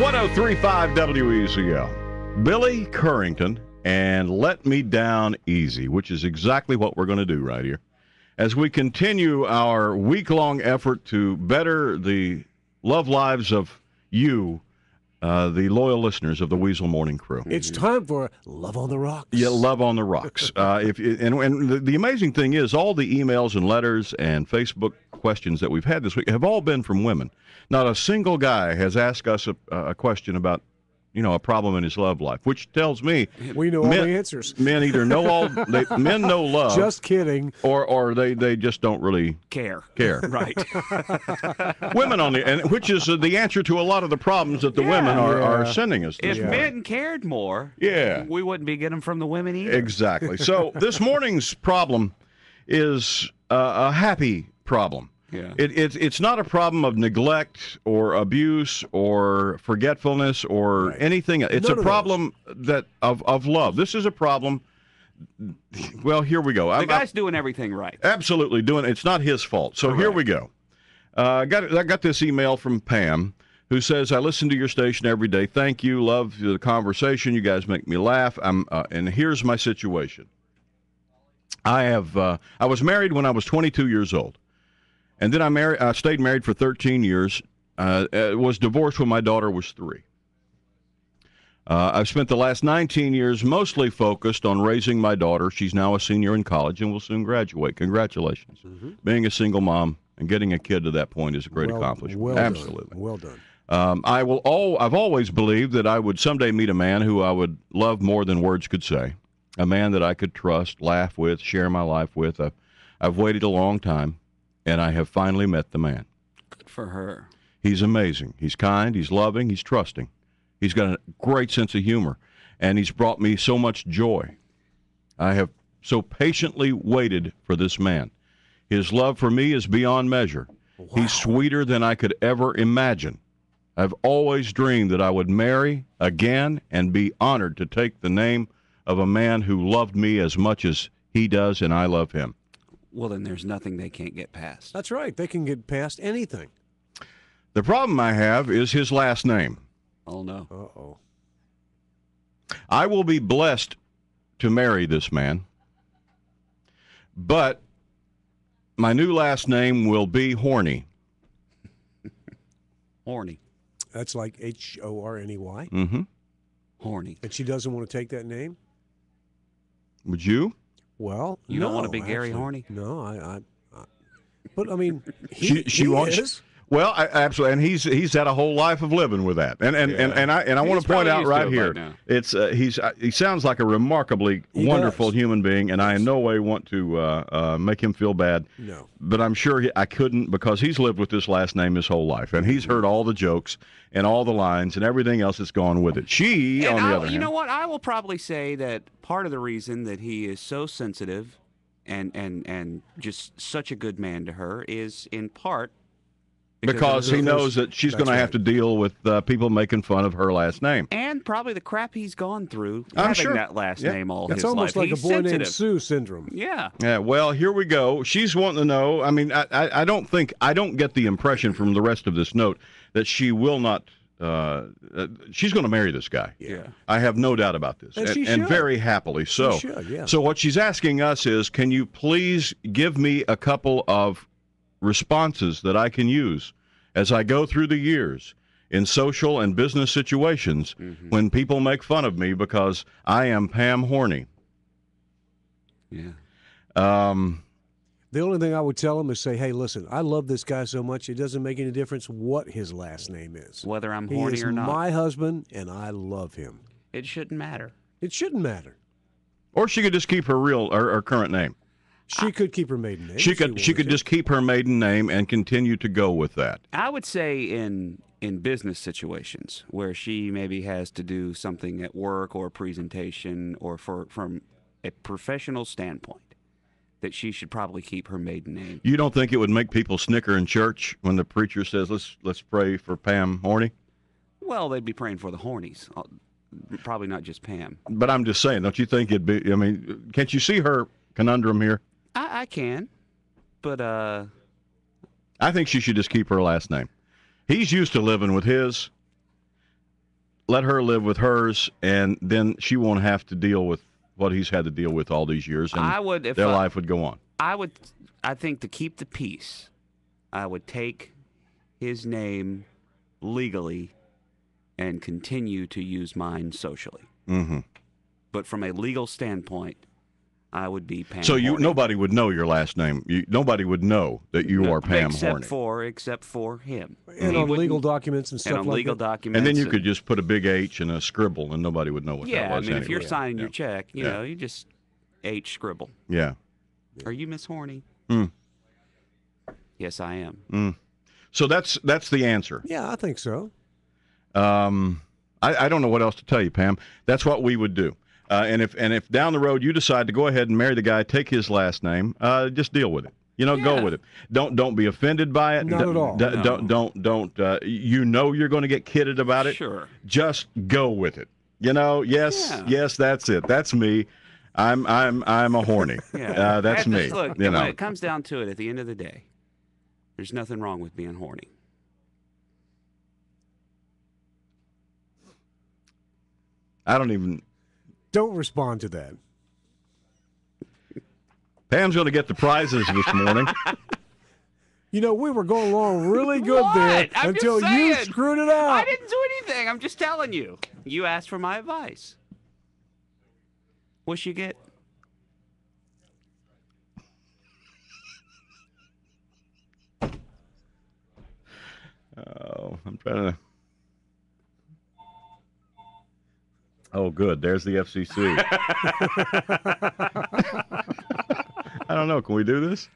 1035 WECL. Billy Currington and Let Me Down Easy, which is exactly what we're going to do right here. As we continue our week-long effort to better the love lives of you, the loyal listeners of the Weasel Morning Crew. It's time for Love on the Rocks. Yeah, Love on the Rocks. The amazing thing is all the emails and letters and Facebook questions that we've had this week have all been from women. Not a single guy has asked us a question about, a problem in his love life, which tells me we know all the answers. Men either know men know love. Just kidding. Or they just don't really care. Right. Women which is the answer to a lot of the problems that the women are sending us. If men cared more, we wouldn't be getting them from the women either. Exactly. So this morning's problem is a happy problem. Yeah. It's not a problem of neglect or abuse or forgetfulness or anything. It's a problem of love. This is a problem. Well, here we go. The guy's doing everything right. Absolutely doing. It's not his fault. So Here we go. I got this email from Pam, who says, "I listen to your station every day. Thank you. Love the conversation. You guys make me laugh. And here's my situation. I was married when I was 22 years old. And then I stayed married for 13 years, was divorced when my daughter was 3. I've spent the last 19 years mostly focused on raising my daughter. She's now a senior in college and will soon graduate. Congratulations. Mm-hmm. Being a single mom and getting a kid to that point is a great accomplishment. Well Absolutely. Done. Well done. I've always believed that I would someday meet a man who I would love more than words could say, a man that I could trust, laugh with, share my life with. I've waited a long time. And I have finally met the man. Good for her. He's amazing. He's kind. He's loving. He's trusting. He's got a great sense of humor. And he's brought me so much joy. I have so patiently waited for this man. His love for me is beyond measure. Wow. He's sweeter than I could ever imagine. I've always dreamed that I would marry again and be honored to take the name of a man who loved me as much as he does, and I love him. Well, then there's nothing they can't get past. That's right. They can get past anything. The problem I have is his last name. Oh, no. Uh-oh. I will be blessed to marry this man, but my new last name will be Horney. Horney. That's like Horney. Mm-hmm. Horny. And she doesn't want to take that name? Would you? Well, you don't want to be Gary Horney? No, but I mean, she wants. Well, absolutely, and he's had a whole life of living with that, and I want to point out right here, it's he sounds like a remarkably wonderful human being, and I in no way want to make him feel bad. No, but I'm sure I couldn't, because he's lived with this last name his whole life, and he's heard all the jokes and all the lines and everything else that's gone with it. She, on the other hand, you know what? I will probably say that part of the reason that he is so sensitive and just such a good man to her is in part. Because he knows that she's going to have to deal with people making fun of her last name. And probably the crap he's gone through I'm having sure. that last name all his life. It's almost like he's a boy sensitive. named Sue syndrome. Yeah. Yeah, well, here we go. She's wanting to know. I mean, I don't get the impression from the rest of this note that she will not. She's going to marry this guy. Yeah. I have no doubt about this. And very happily so. She should, yeah. So what she's asking us is, can you please give me a couple of responses that I can use as I go through the years in social and business situations when people make fun of me because I am Pam Horney. Yeah. The only thing I would tell him is say, hey, listen, I love this guy so much, it doesn't make any difference what his last name is. Whether I'm horny or not. He is my husband, and I love him. It shouldn't matter. It shouldn't matter. Or she could just keep her current name. She could keep her maiden name. She could just keep her maiden name and continue to go with that. I would say in business situations where she maybe has to do something at work or a presentation or from a professional standpoint, that she should probably keep her maiden name. You don't think it would make people snicker in church when the preacher says, let's pray for Pam Horney? Well, they'd be praying for the Hornies, probably not just Pam. But I'm just saying, don't you think it'd be, I mean, can't you see her conundrum here? I can, but I think she should just keep her last name. He's used to living with his. let her live with hers, and then she won't have to deal with what he's had to deal with all these years, and their life would go on. I think to keep the peace, I would take his name legally and continue to use mine socially. Mm-hmm. But from a legal standpoint, I would be Pam. So Horney. nobody would know your last name. Nobody would know that you are Pam Horney. Except for him. And on legal documents and stuff and on like legal that. documents. And then you could just put a big H and a scribble, and nobody would know what that was. Yeah, I mean, anyway. if you're signing your check, you Yeah. know, you just H scribble. Yeah. Are you Miss Horney? Mm. Yes, I am. Mm. So that's the answer. Yeah, I think so. I don't know what else to tell you, Pam. That's what we would do. And if down the road you decide to go ahead and marry the guy, take his last name, just deal with it. You know, go with it. Don't be offended by it. Not at all. Don't. You know you're going to get kidded about it. Sure. Just go with it. You know. Yes. That's it. That's me. I'm a horny. Yeah. That's me. Look, you know. when it comes down to it, at the end of the day, there's nothing wrong with being horny. I don't even. Don't respond to that. Pam's going to get the prizes this morning. You know, we were going along really good What? there I'm until just you saying. screwed it up. I didn't do anything. I'm just telling you. You asked for my advice. What'd you get? Oh, I'm trying to. Oh, good. There's the FCC. I don't know. Can we do this?